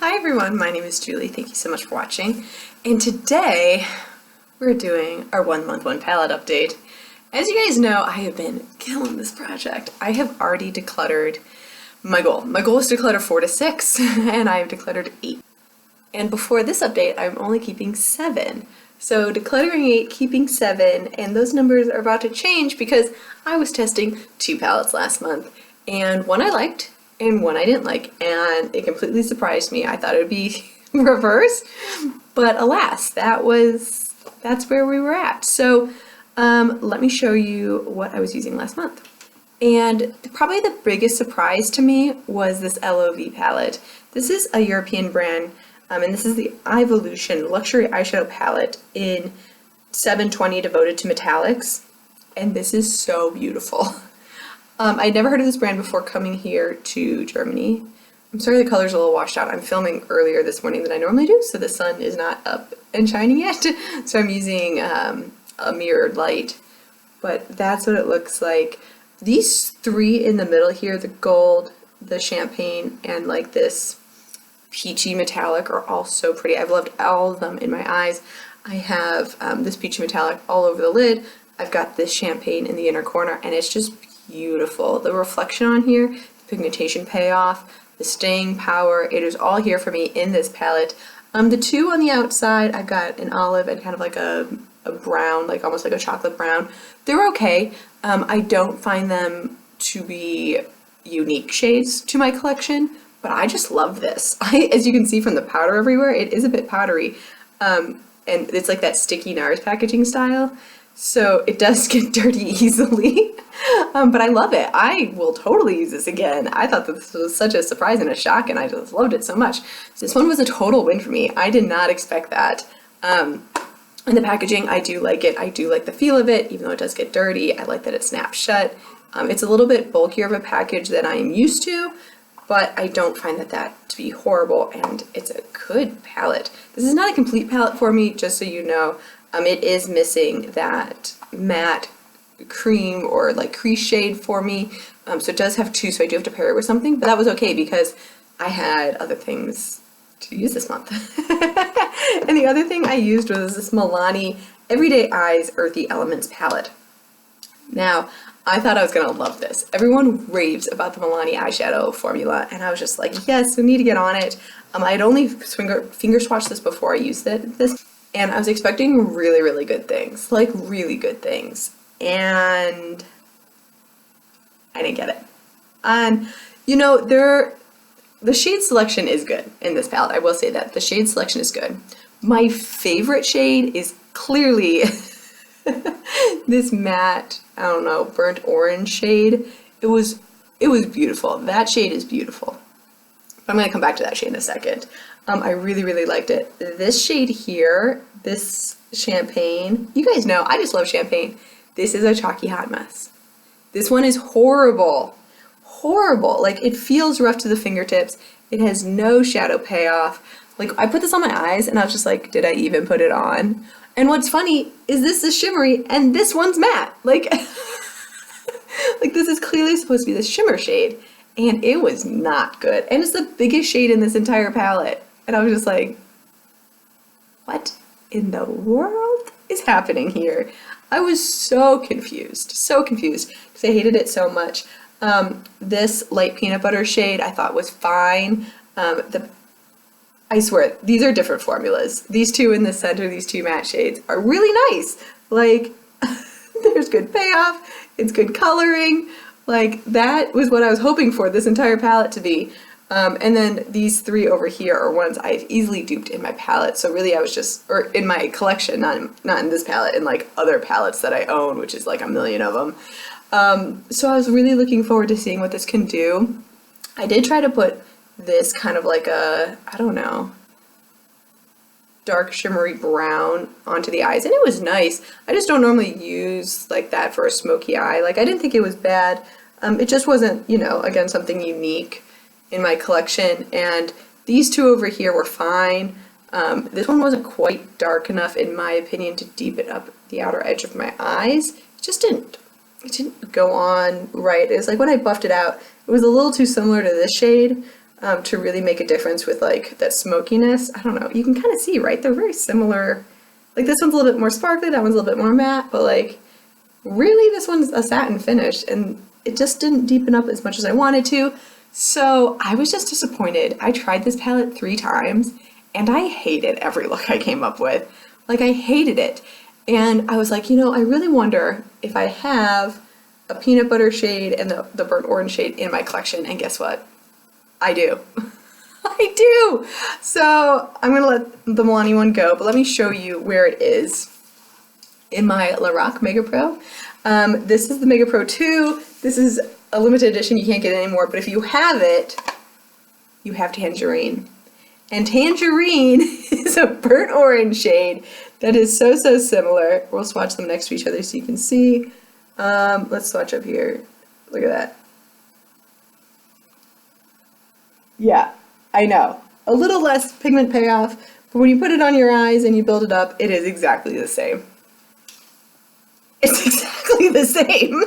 Hi everyone, my name is Julie. Thank you so much for watching. And today we're doing our 1 month 1 palette update. As you guys know, I have been killing this project. I have already decluttered my goal. My goal is to declutter 4 to 6 and I have decluttered 8. And before this update, I'm only keeping 7. So decluttering 8, keeping 7, and those numbers are about to change because I was testing 2 palettes last month, and one I liked and one I didn't like, and it completely surprised me. I thought it would be reverse, but alas, that's where we were at. So let me show you what I was using last month. And probably the biggest surprise to me was this LOV palette. This is a European brand, and this is the Eyevolution Luxury Eyeshadow Palette in 720 devoted to metallics, and this is so beautiful. I'd never heard of this brand before coming here to Germany. I'm sorry the color's a little washed out. I'm filming earlier this morning than I normally do, so the sun is not up and shining yet. So I'm using a mirrored light, but that's what it looks like. These 3 in the middle here, the gold, the champagne, and like this peachy metallic, are all so pretty. I've loved all of them in my eyes. I have this peachy metallic all over the lid. I've got this champagne in the inner corner, and it's just beautiful. The reflection on here, the pigmentation payoff, the staying power, it is all here for me in this palette. The 2 on the outside, I got an olive and kind of like a brown, like almost like a chocolate brown. They're okay. I don't find them to be unique shades to my collection, but I just love this. As you can see from the powder everywhere, it is a bit powdery, and it's like that sticky NARS packaging style, so it does get dirty easily. But I love it. I will totally use this again. I thought that this was such a surprise and a shock, and I just loved it so much. So this one was a total win for me. I did not expect that. And the packaging, I do like it. I do like the feel of it, even though it does get dirty. I like that it snaps shut. It's a little bit bulkier of a package than I am used to, but I don't find that to be horrible, and it's a good palette. This is not a complete palette for me, just so you know. It is missing that matte cream or like crease shade for me, so it does have 2, so I do have to pair it with something, but that was okay because I had other things to use this month. And the other thing I used was this Milani Everyday Eyes Earthy Elements palette. Now, I thought I was gonna love this. Everyone raves about the Milani eyeshadow formula, and I was just like, yes, we need to get on it. I had only finger swatched this before I used this, and I was expecting really, really good things, like really good things, and I didn't get it. And you know, the shade selection is good in this palette. I will say that the shade selection is good. My favorite shade is clearly this matte, I don't know, burnt orange shade. It was beautiful. That shade is beautiful. I'm going to come back to that shade in a second. I really, really liked it. This shade here, this champagne, you guys know I just love champagne. This is a chalky hot mess. This one is horrible. Horrible. Like, it feels rough to the fingertips. It has no shadow payoff. Like, I put this on my eyes and I was just like, did I even put it on? And what's funny is this is shimmery and this one's matte. Like, like this is clearly supposed to be the shimmer shade, and it was not good. And it's the biggest shade in this entire palette. And I was just like, what in the world is happening here? I was so confused because I hated it so much. This light peanut butter shade I thought was fine. I swear, these are different formulas. These 2 in the center, these 2 matte shades, are really nice. Like, there's good payoff, it's good coloring. Like, that was what I was hoping for this entire palette to be. And then these 3 over here are ones I've easily duped in my palette. So really I was just, or in my collection, not in this palette, in like other palettes that I own, which is like a million of them. So I was really looking forward to seeing what this can do. I did try to put this kind of like a, I don't know, dark shimmery brown onto the eyes, and it was nice. I just don't normally use like that for a smoky eye. Like, I didn't think it was bad. It just wasn't, you know, again, something unique in my collection. And these 2 over here were fine. This one wasn't quite dark enough, in my opinion, to deepen up the outer edge of my eyes. It didn't go on right. It was like when I buffed it out, it was a little too similar to this shade. to really make a difference with like that smokiness. I don't know, you can kind of see, right? They're very similar. Like this one's a little bit more sparkly, that one's a little bit more matte, but like really this one's a satin finish and it just didn't deepen up as much as I wanted to. So I was just disappointed. I tried this palette 3 times and I hated every look I came up with. Like I hated it. And I was like, you know, I really wonder if I have a peanut butter shade and the burnt orange shade in my collection. And guess what? I do. I do. So I'm gonna let the Milani one go, but let me show you where it is in my Lorac Mega Pro. This is the Mega Pro 2. This is a limited edition, you can't get it anymore, but if you have it, you have Tangerine. And Tangerine is a burnt orange shade that is so similar. We'll swatch them next to each other so you can see. Let's swatch up here. Look at that. Yeah, I know. A little less pigment payoff, but when you put it on your eyes and you build it up, it is exactly the same. It's exactly the same.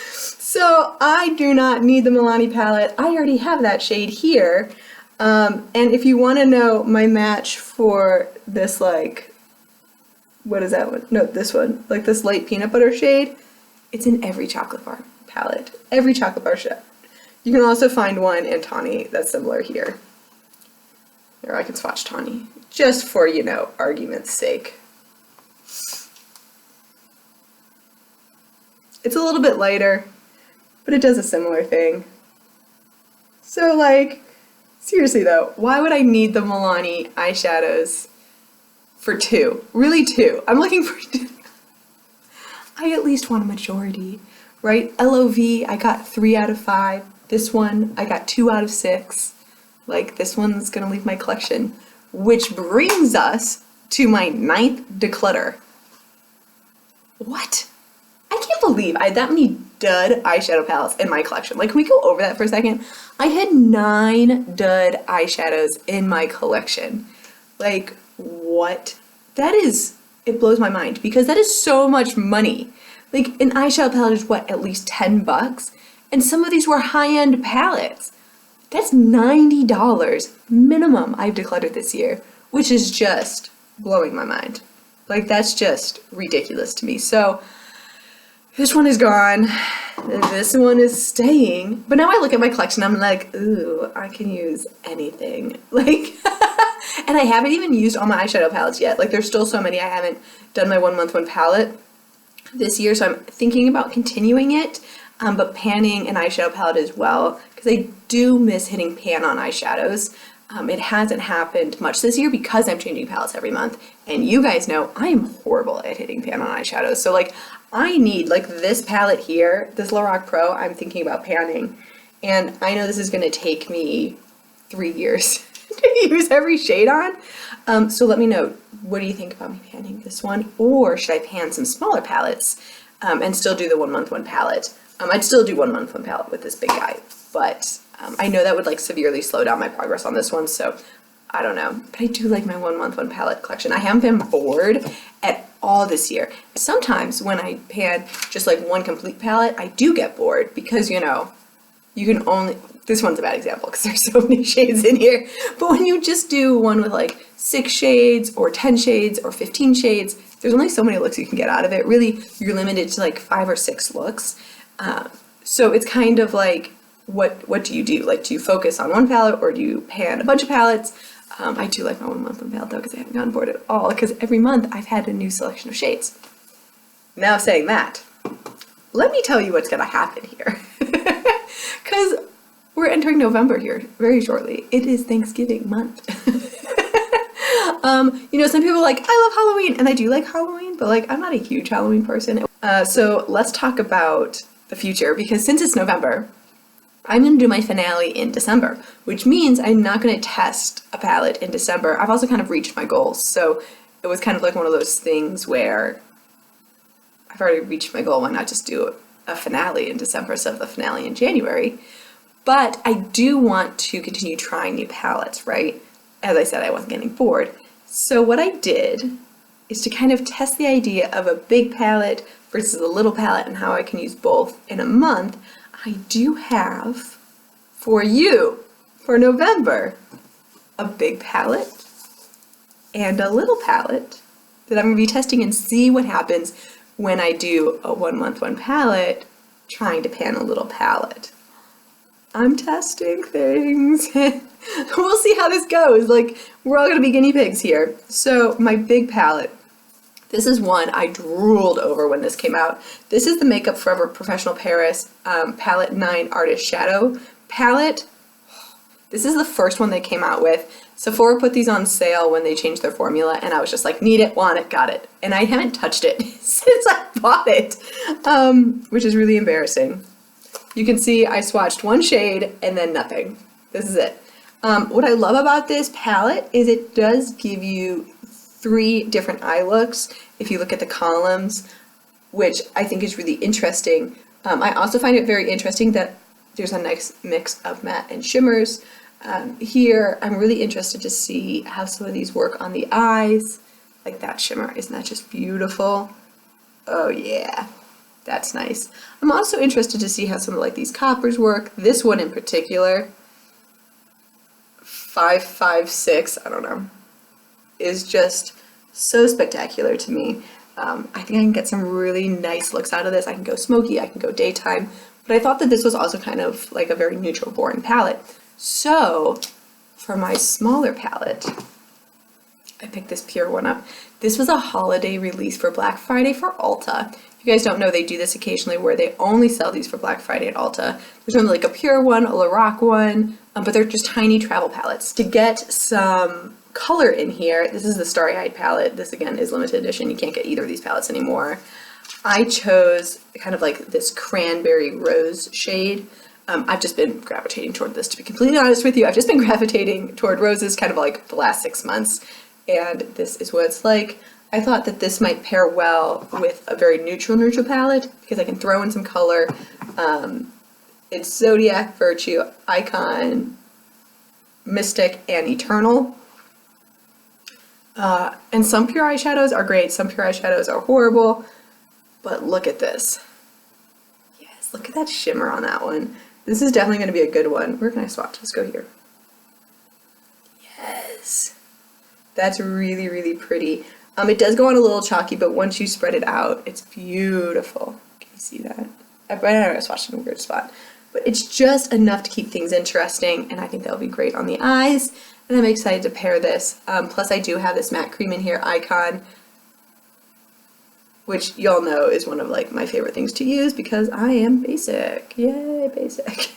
So I do not need the Milani palette. I already have that shade here. And if you want to know my match for this, like, what is that one? No, this one. Like this light peanut butter shade, it's in every chocolate bar palette. Every chocolate bar shade. You can also find one in Tawny that's similar here. Or I can swatch Tawny, just for, you know, argument's sake. It's a little bit lighter, but it does a similar thing. So like, seriously though, why would I need the Milani eyeshadows for 2? Really 2. I'm looking for 2. I at least want a majority, right? LOV, I got 3 out of 5. This one, I got 2 out of 6. Like, this one's gonna leave my collection. Which brings us to my 9th declutter. What? I can't believe I had that many dud eyeshadow palettes in my collection. Like, can we go over that for a second? I had 9 dud eyeshadows in my collection. Like, what? That is, it blows my mind because that is so much money. Like, an eyeshadow palette is what, at least $10? And some of these were high-end palettes. That's $90 minimum I've decluttered this year, which is just blowing my mind. Like, that's just ridiculous to me. So, this one is gone, this one is staying, but now I look at my collection, I'm like, ooh, I can use anything. Like, and I haven't even used all my eyeshadow palettes yet. Like, there's still so many. I haven't done my 1 month 1 palette this year, so I'm thinking about continuing it, but panning an eyeshadow palette as well, because I do miss hitting pan on eyeshadows. It hasn't happened much this year because I'm changing palettes every month, and you guys know I am horrible at hitting pan on eyeshadows. So like, I need like this palette here, this Lorac Pro, I'm thinking about panning, and I know this is going to take me 3 years to use every shade on. So let me know, what do you think about me panning this one, or should I pan some smaller palettes and still do the 1 month 1 palette? I'd still do 1 month 1 palette with this big guy, but I know that would like severely slow down my progress on this one, so I don't know. But I do like my 1 month 1 palette collection. I haven't been bored at all this year. Sometimes when I pan just like one complete palette, I do get bored because, you know, you can only, this one's a bad example because there's so many shades in here, but when you just do one with like 6 shades or 10 shades or 15 shades, there's only so many looks you can get out of it. Really, you're limited to like 5 or 6 looks. So it's kind of like, what do you do? Like, do you focus on one palette or do you pan a bunch of palettes? I do like my 1 month 1 palette though, because I haven't gotten bored at all, because every month I've had a new selection of shades. Now saying that, let me tell you what's gonna happen here. Because we're entering November here very shortly. It is Thanksgiving month. You know, some people are like, I love Halloween, and I do like Halloween, but like, I'm not a huge Halloween person. So let's talk about the future, because since it's November, I'm going to do my finale in December, which means I'm not going to test a palette in December. I've also kind of reached my goals, so it was kind of like one of those things where I've already reached my goal, why not just do a finale in December instead of the finale in January? But I do want to continue trying new palettes, right? As I said, I wasn't getting bored. So what I did is to kind of test the idea of a big palette versus a little palette and how I can use both in a month. I do have, for you, for November, a big palette and a little palette that I'm going to be testing and see what happens when I do a 1 month 1 palette trying to pan a little palette. I'm testing things. We'll see how this goes. Like, we're all going to be guinea pigs here. So my big palette, this is one I drooled over when this came out. This is the Makeup Forever Professional Paris Palette 9 Artist Shadow palette. This is the first one they came out with. Sephora put these on sale when they changed their formula, and I was just like, need it, want it, got it. And I haven't touched it since I bought it, which is really embarrassing. You can see I swatched one shade and then nothing. This is it. What I love about this palette is it does give you 3 different eye looks if you look at the columns, which I think is really interesting. I also find it very interesting that there's a nice mix of matte and shimmers. Here, I'm really interested to see how some of these work on the eyes. Like that shimmer, isn't that just beautiful? Oh yeah, that's nice. I'm also interested to see how some of like these coppers work. This one in particular, 556, I don't know, is just so spectacular to me. I think I can get some really nice looks out of this. I can go smoky, I can go daytime, but I thought that this was also kind of like a very neutral, boring palette. So for my smaller palette, I picked this Pure one up. This was a holiday release for Black Friday for Ulta. If you guys don't know, they do this occasionally where they only sell these for Black Friday at Ulta. There's only like a Pure one, a Lorac one, but they're just tiny travel palettes. To get some color in here, this is the Starry Eyed palette. This again is limited edition. You can't get either of these palettes anymore. I chose kind of like this cranberry rose shade. I've just been gravitating toward this, to be completely honest with you. I've just been gravitating toward roses kind of like the last 6 months, and this is what it's like. I thought that this might pair well with a very neutral palette because I can throw in some color. It's Zodiac, Virtue, Icon, Mystic, and Eternal. And some pure eyeshadows are great, some pure eyeshadows are horrible, but look at this. Yes, look at that shimmer on that one. This is definitely going to be a good one. Where can I swatch? Let's go here. Yes. That's really, really pretty. It does go on a little chalky, but once you spread it out, it's beautiful. Can you see that? I swatched in a weird spot. But it's just enough to keep things interesting, and I think that'll be great on the eyes. And I'm excited to pair this. Plus I do have this matte cream in here, Icon, which y'all know is one of like my favorite things to use because I am basic. Yay, basic.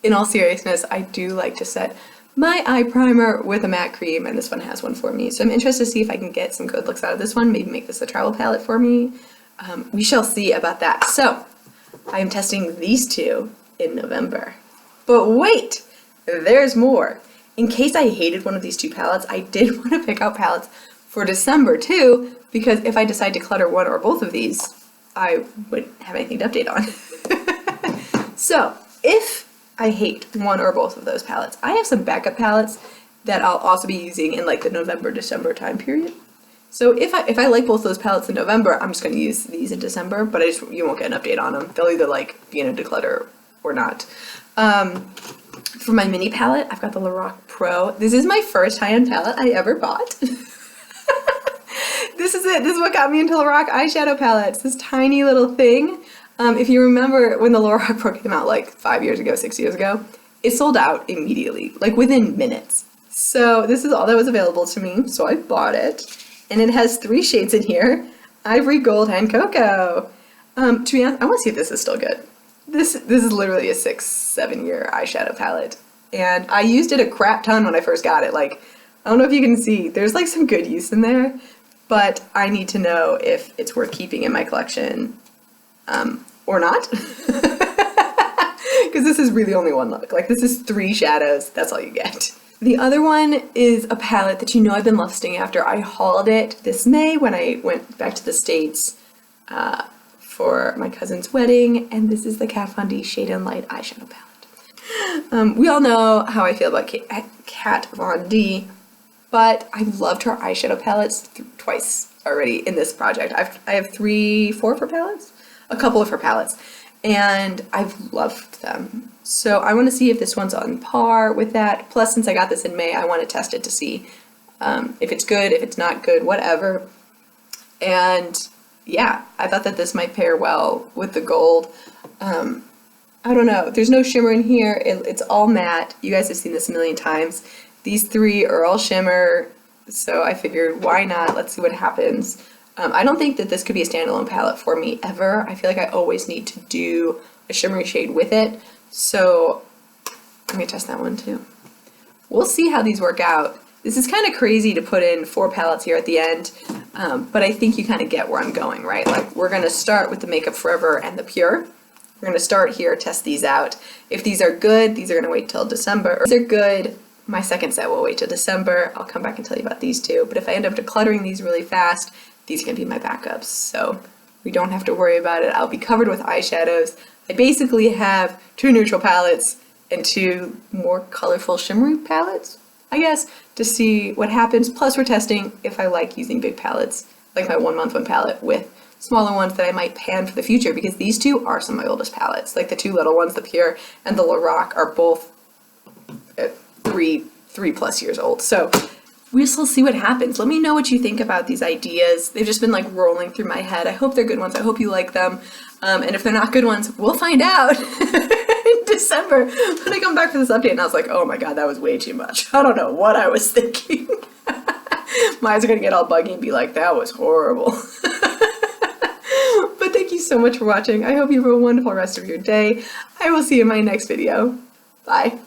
In all seriousness, I do like to set my eye primer with a matte cream, and this one has one for me. So I'm interested to see if I can get some good looks out of this one, maybe make this a travel palette for me. We shall see about that. So I am testing these 2 in November. But wait, there's more. In case I hated one of these 2 palettes, I did want to pick out palettes for December too, because if I decide to clutter one or both of these, I wouldn't have anything to update on. So if I hate one or both of those palettes, I have some backup palettes that I'll also be using in like the November-December time period. So if I like both those palettes in November, I'm just going to use these in December, but you won't get an update on them. They'll either like be in a declutter or not. For my mini palette, I've got the Lorac Pro. This is my first high-end palette I ever bought. This is it. This is what got me into Lorac eyeshadow palettes. This tiny little thing. If you remember when the Lorac Pro came out like 5 years ago, 6 years ago, it sold out immediately, like within minutes. So this is all that was available to me, so I bought it. And it has 3 shades in here, Ivory, Gold, and Cocoa. To be honest, I want to see if this is still good. This is literally a 6-7 year eyeshadow palette. And I used it a crap ton when I first got it. Like, I don't know if you can see, there's like some good use in there, but I need to know if it's worth keeping in my collection or not. Because this is really only one look. Like, this is 3 shadows, that's all you get. The other one is a palette that you know I've been lusting after. I hauled it this May when I went back to the States for my cousin's wedding, and this is the Kat Von D Shade and Light eyeshadow palette. We all know how I feel about Kat Von D, but I've loved her eyeshadow palettes twice already in this project. I have 3, 4 of her palettes, a couple of her palettes, and I've loved them. So I want to see if this one's on par with that. Plus, since I got this in May, I want to test it to see if it's good, if it's not good, whatever. And yeah, I thought that this might pair well with the gold. I don't know. There's no shimmer in here. It's all matte. You guys have seen this a million times. These three are all shimmer, so I figured why not? Let's see what happens. I don't think that this could be a standalone palette for me ever. I feel like I always need to do a shimmery shade with it. So I'm gonna test that one too. We'll see how these work out. This is kind of crazy to put in 4 palettes here at the end, but I think you kind of get where I'm going, right? Like, we're gonna start with the Makeup Forever and the Pure. We're gonna start here, test these out. If these are good, these are gonna wait till December. If these are good, my second set will wait till December. I'll come back and tell you about these two. But if I end up decluttering these really fast, these are gonna be my backups. So we don't have to worry about it. I'll be covered with eyeshadows. I basically have 2 neutral palettes and 2 more colorful shimmery palettes, I guess, to see what happens. Plus we're testing if I like using big palettes, like my 1 month 1 palette, with smaller ones that I might pan for the future, because these 2 are some of my oldest palettes. Like the 2 little ones, the Pure and the Lorac, are both 3+ years old. So we'll still see what happens. Let me know what you think about these ideas. They've just been like rolling through my head. I hope they're good ones. I hope you like them. And if they're not good ones, we'll find out in December when I come back for this update. And I was like, oh my God, that was way too much. I don't know what I was thinking. My eyes are gonna get all buggy and be like, that was horrible. But thank you so much for watching. I hope you have a wonderful rest of your day. I will see you in my next video. Bye.